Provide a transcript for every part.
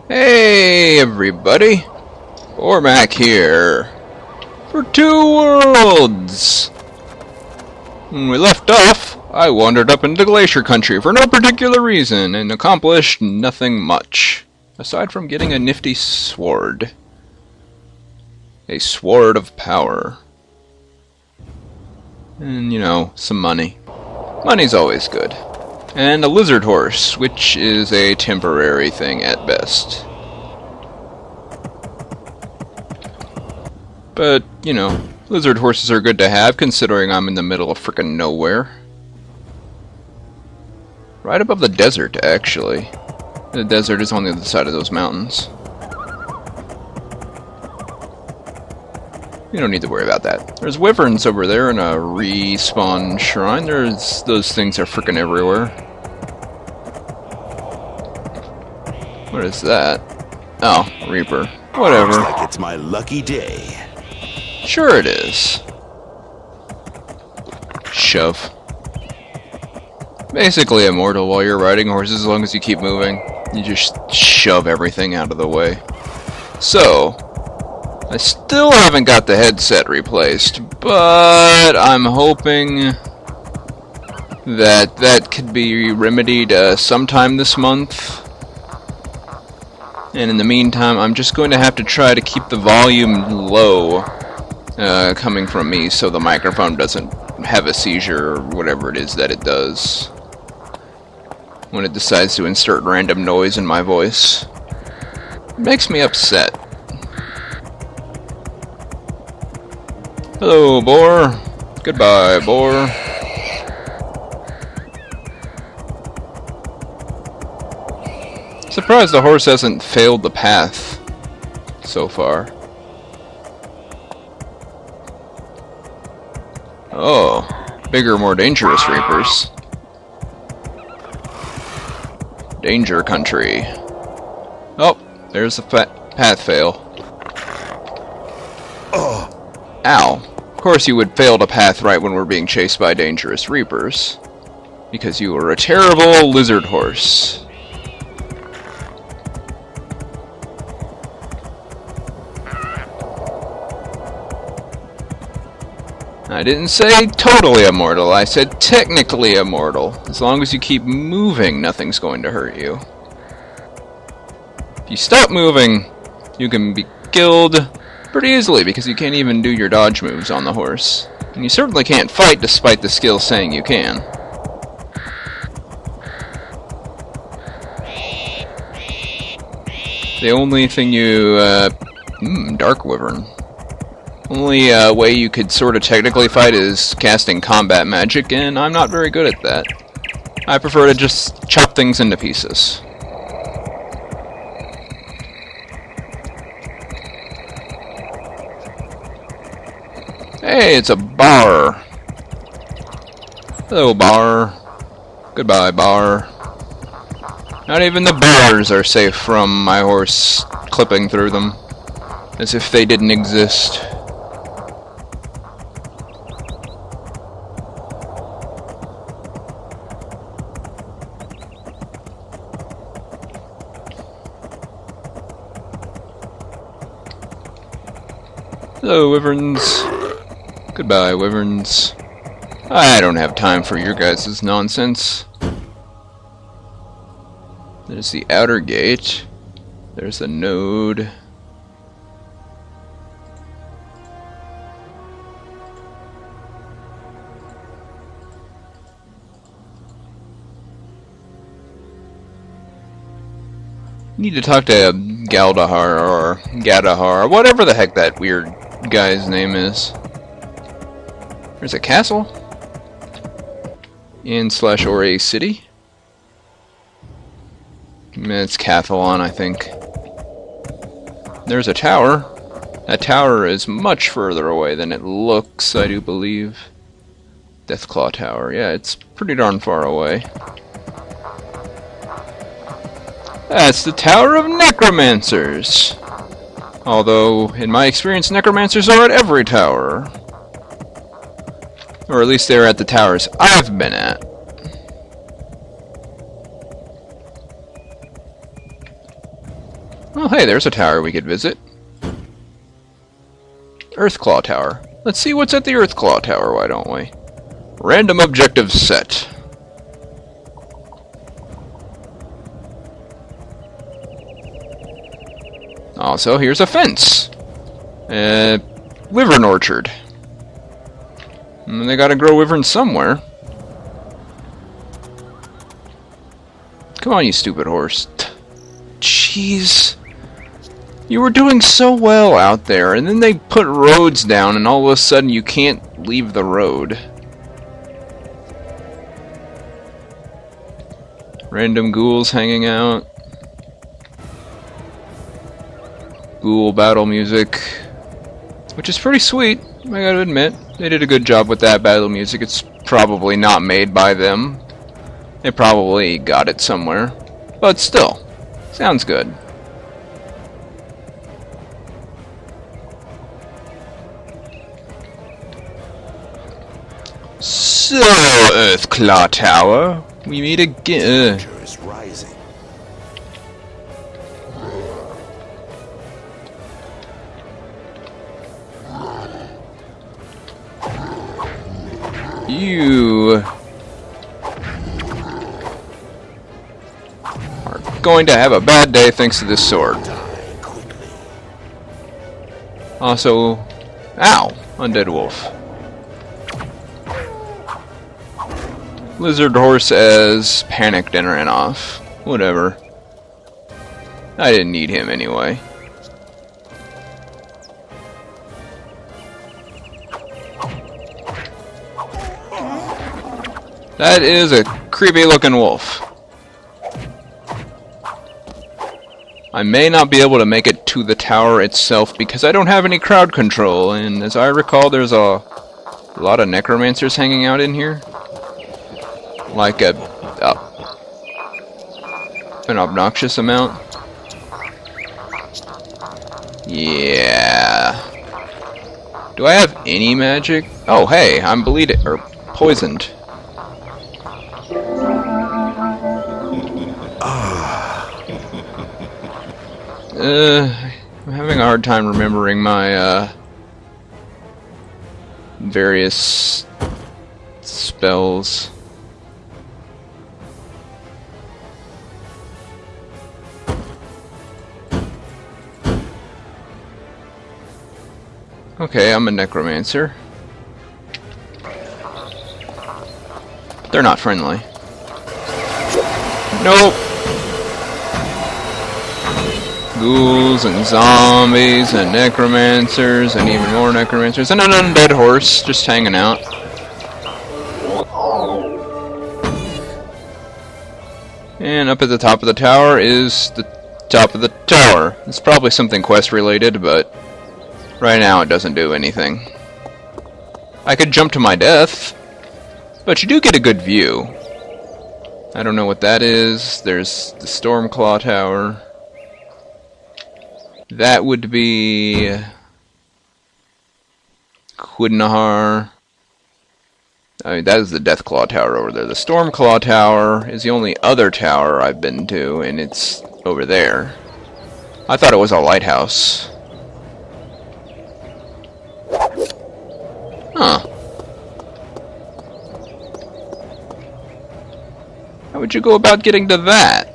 Hey everybody, Ormac here for Two Worlds. When we left off, I wandered up into Glacier Country for no particular reason and accomplished nothing much, aside from getting a nifty sword. A sword of power. And, you know, some money. Money's always good. And a lizard horse, which is a temporary thing at best. But, you know, lizard horses are good to have, considering I'm in the middle of frickin' nowhere. Right above the desert, actually. The desert is on the other side of those mountains. You don't need to worry about that. There's wyverns over there and a respawn shrine. Those things are frickin' everywhere. What is that? Oh, Reaper. Whatever. Looks like it's my lucky day. Sure it is. Shove. Basically immortal while you're riding horses as long as you keep moving. You just shove everything out of the way. So, I still haven't got the headset replaced, but I'm hoping that that could be remedied sometime this month. And in the meantime, I'm just going to have to try to keep the volume low coming from me so the microphone doesn't have a seizure or whatever it is that it does when it decides to insert random noise in my voice. It makes me upset. Hello, boar. Goodbye, boar. Surprised the horse hasn't failed the path so far. Oh, bigger, more dangerous reapers. Danger country. Oh, there's the path fail. Ow. Of course you would fail to path right when we're being chased by dangerous reapers. Because you are a terrible lizard horse. I didn't say totally immortal, I said technically immortal. As long as you keep moving, nothing's going to hurt you. If you stop moving, you can be killed pretty easily because you can't even do your dodge moves on the horse. And you certainly can't fight despite the skill saying you can. The only thing you... Dark Wyvern. Only way you could sort of technically fight is casting combat magic, and I'm not very good at that. I prefer to just chop things into pieces. Hey, it's a bar. Hello, bar. Goodbye, bar. Not even the bars are safe from my horse clipping through them. As if they didn't exist. Hello, wyverns. Goodbye, wyverns. I don't have time for your guys' nonsense. There's the outer gate. There's the node. Need to talk to Galdahar or Gadahar, whatever the heck that weird guy's name is. There's a castle in / or a city. It's Cathalon, I think. There's a tower. That tower is much further away than it looks, I do believe. Deathclaw Tower. Yeah, it's pretty darn far away. That's the Tower of Necromancers. Although, in my experience, necromancers are at every tower. Or at least they're at the towers I've been at. Oh hey, there's a tower we could visit. Earthclaw Tower. Let's see what's at the Earthclaw Tower, why don't we? Random objectives set. Also, here's a fence. Wyvern orchard. And they gotta grow wyverns somewhere. Come on, you stupid horse. Jeez. You were doing so well out there, and then they put roads down, and all of a sudden you can't leave the road. Random ghouls hanging out. Ghoul battle music. Which is pretty sweet, I gotta admit. They did a good job with that battle music. It's probably not made by them. They probably got it somewhere. But still, sounds good. So, Earthclaw Tower, we meet again. Is rising. You are going to have a bad day thanks to this sword. Also, ow, undead wolf. Lizard horse as panicked and ran off. Whatever. I didn't need him anyway. That is a creepy looking wolf. I may not be able to make it to the tower itself because I don't have any crowd control, and as I recall there's a lot of necromancers hanging out in here. Like an obnoxious amount. Yeah. Do I have any magic? Oh hey, I'm bleeding or poisoned. I'm having a hard time remembering my various spells. Okay, I'm a necromancer. They're not friendly. Nope. Ghouls and zombies and necromancers and even more necromancers and an undead horse just hanging out. And up at the top of the tower is the top of the tower. It's probably something quest related, but right now it doesn't do anything. I could jump to my death, but you do get a good view. I don't know what that is. There's the Stormclaw Tower. That would be Quidnahar. I mean, that is the Deathclaw Tower over there. The Stormclaw Tower is the only other tower I've been to, and it's over there. I thought it was a lighthouse. Huh. How would you go about getting to that?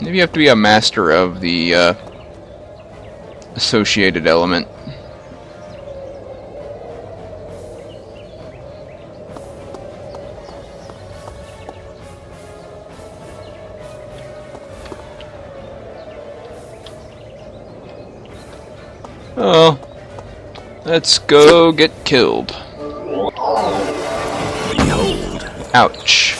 Maybe you have to be a master of the associated element. Oh, let's go get killed. Behold. Ouch.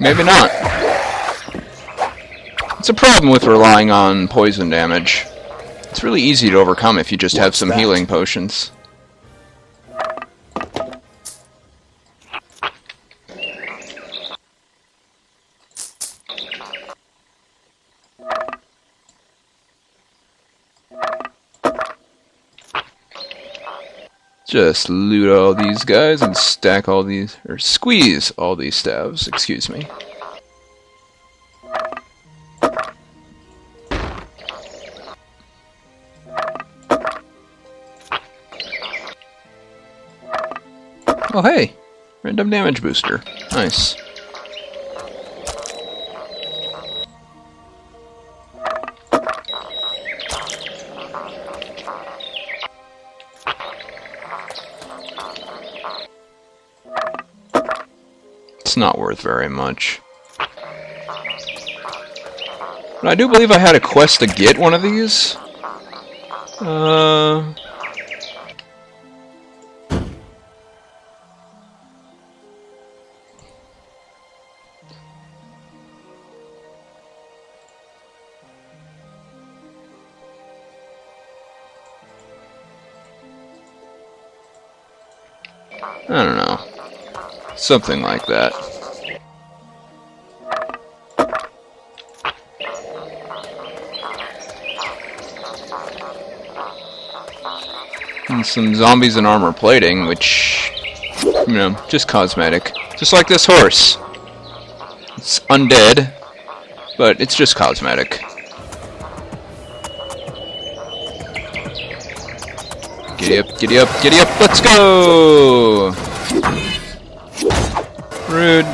Maybe not. It's a problem with relying on poison damage. It's really easy to overcome if you just have some healing potions. Just loot all these guys and stack all these, or squeeze all these staves, excuse me. Oh hey, random damage booster, nice. It's not worth very much. But I do believe I had a quest to get one of these. I don't know. Something like that. And some zombies and armor plating, which, you know, just cosmetic. Just like this horse. It's undead, but it's just cosmetic. Giddy up, giddy up, giddy up, let's go! Rude.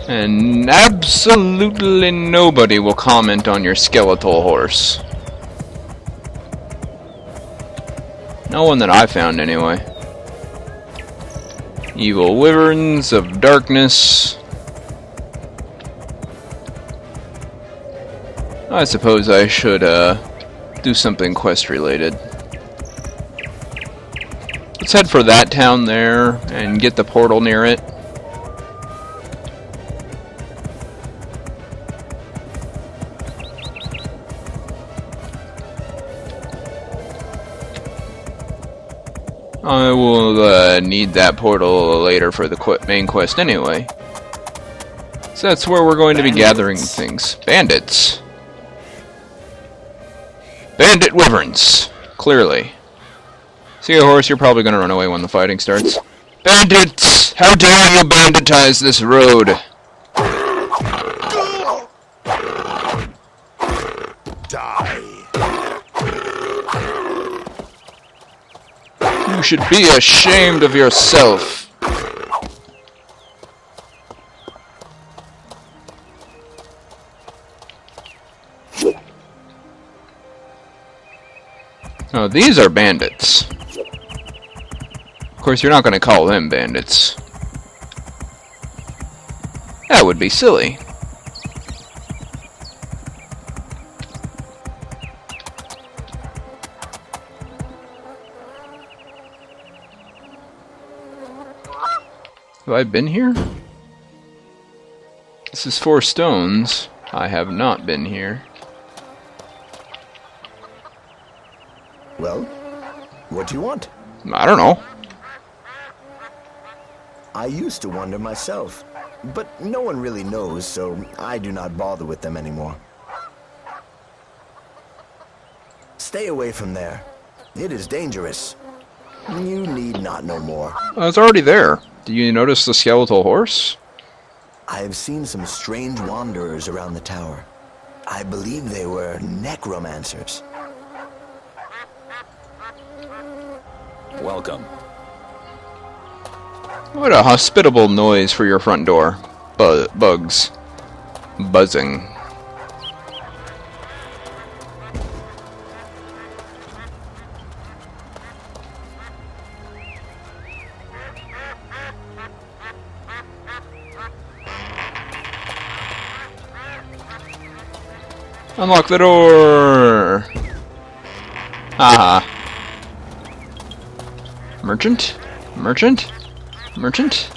And absolutely nobody will comment on your skeletal horse. No one that I found, anyway. Evil wyverns of darkness. I suppose I should do something quest related. Let's head for that town there and get the portal near it. I will need that portal later for the main quest anyway. So that's where we're going to be gathering things. Bandits. Bandit wyverns. Clearly. See a horse, you're probably going to run away when the fighting starts. Bandits! How dare you banditize this road! Die. You should be ashamed of yourself. Oh, these are bandits. Of course, you're not going to call them bandits. That would be silly. Have I been here? This is 4 stones. I have not been here. Well, what do you want? I don't know. I used to wonder myself, but no one really knows, so I do not bother with them anymore. Stay away from there. It is dangerous. You need not know more. Oh, it's already there. Do you notice the skeletal horse? I have seen some strange wanderers around the tower. I believe they were necromancers. Welcome. What a hospitable noise for your front door. Bugs. Buzzing. Unlock the door! Haha. Merchant? Merchant? Merchant?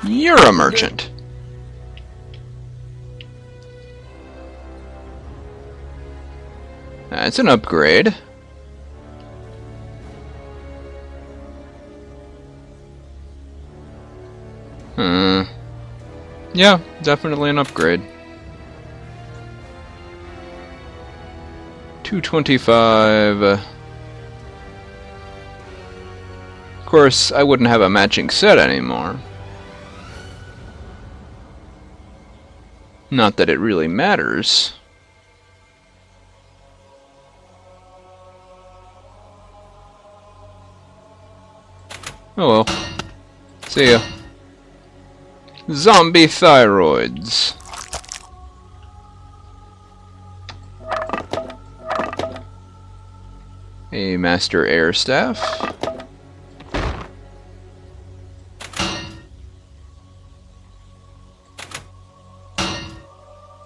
You're a merchant. That's an upgrade. Yeah, definitely an upgrade. 225. Of course, I wouldn't have a matching set anymore. Not that it really matters. Oh well. See ya. Zombie thyroids. A master air staff.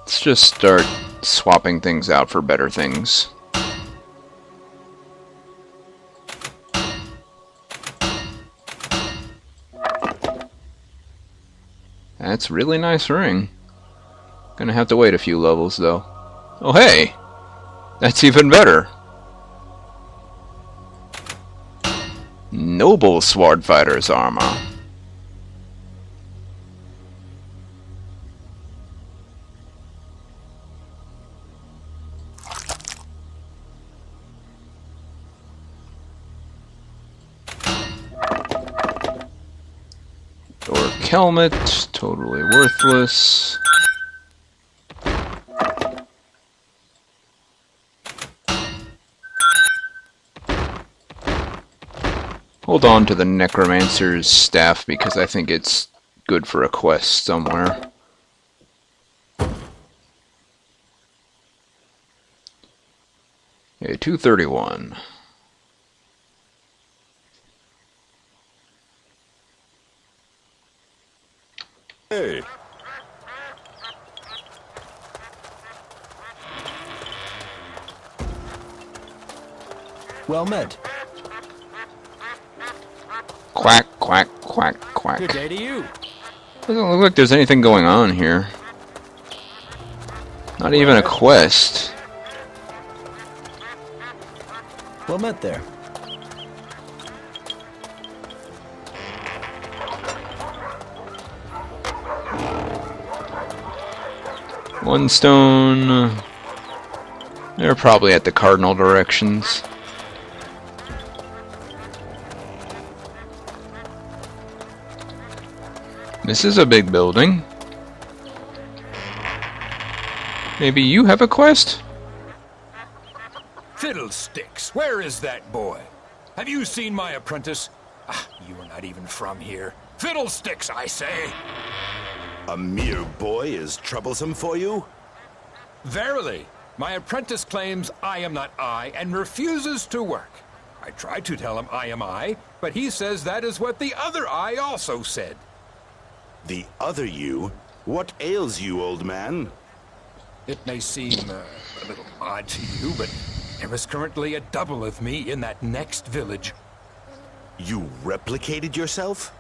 Let's just start swapping things out for better things. That's a really nice ring. Gonna have to wait a few levels though. Oh hey! That's even better! Noble Sword Fighter's armor. Or helmet, totally worthless. Hold on to the Necromancer's staff because I think it's good for a quest somewhere. Okay, 231. Hey. Well met. Quack, quack, quack, quack. Good day to you. Doesn't look like there's anything going on here. Not even a quest. Well met there. One stone. They're probably at the cardinal directions. This is a big building. Maybe you have a quest? Fiddlesticks, where is that boy? Have you seen my apprentice? Ah, you are not even from here. Fiddlesticks, I say! A mere boy is troublesome for you? Verily, my apprentice claims I am not I and refuses to work. I tried to tell him I am I, but he says that is what the other I also said. The other you? What ails you, old man? It may seem a little odd to you, but there is currently a double of me in that next village. You replicated yourself?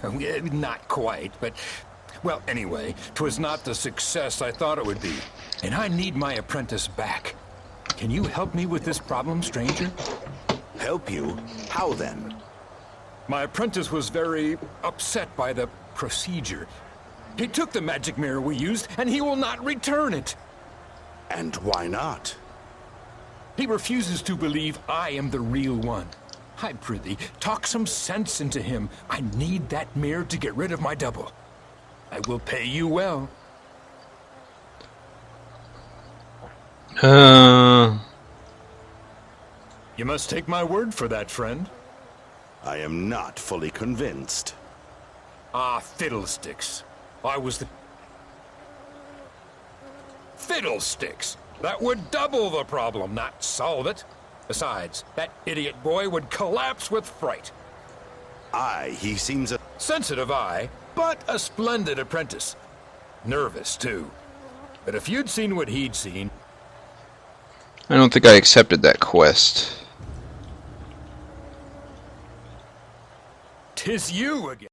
Not quite, but... Well, anyway, 'twas not the success I thought it would be, and I need my apprentice back. Can you help me with this problem, stranger? Help you? How then? My apprentice was very upset by the procedure. He took the magic mirror we used, and he will not return it. And why not? He refuses to believe I am the real one. I prithee, talk some sense into him. I need that mirror to get rid of my double. I will pay you well. You must take my word for that, friend. I am not fully convinced. Ah, fiddlesticks. I was the... Fiddlesticks! That would double the problem, not solve it. Besides, that idiot boy would collapse with fright. Aye, he seems a... Sensitive eye, but a splendid apprentice. Nervous, too. But if you'd seen what he'd seen... I don't think I accepted that quest. 'Tis you again.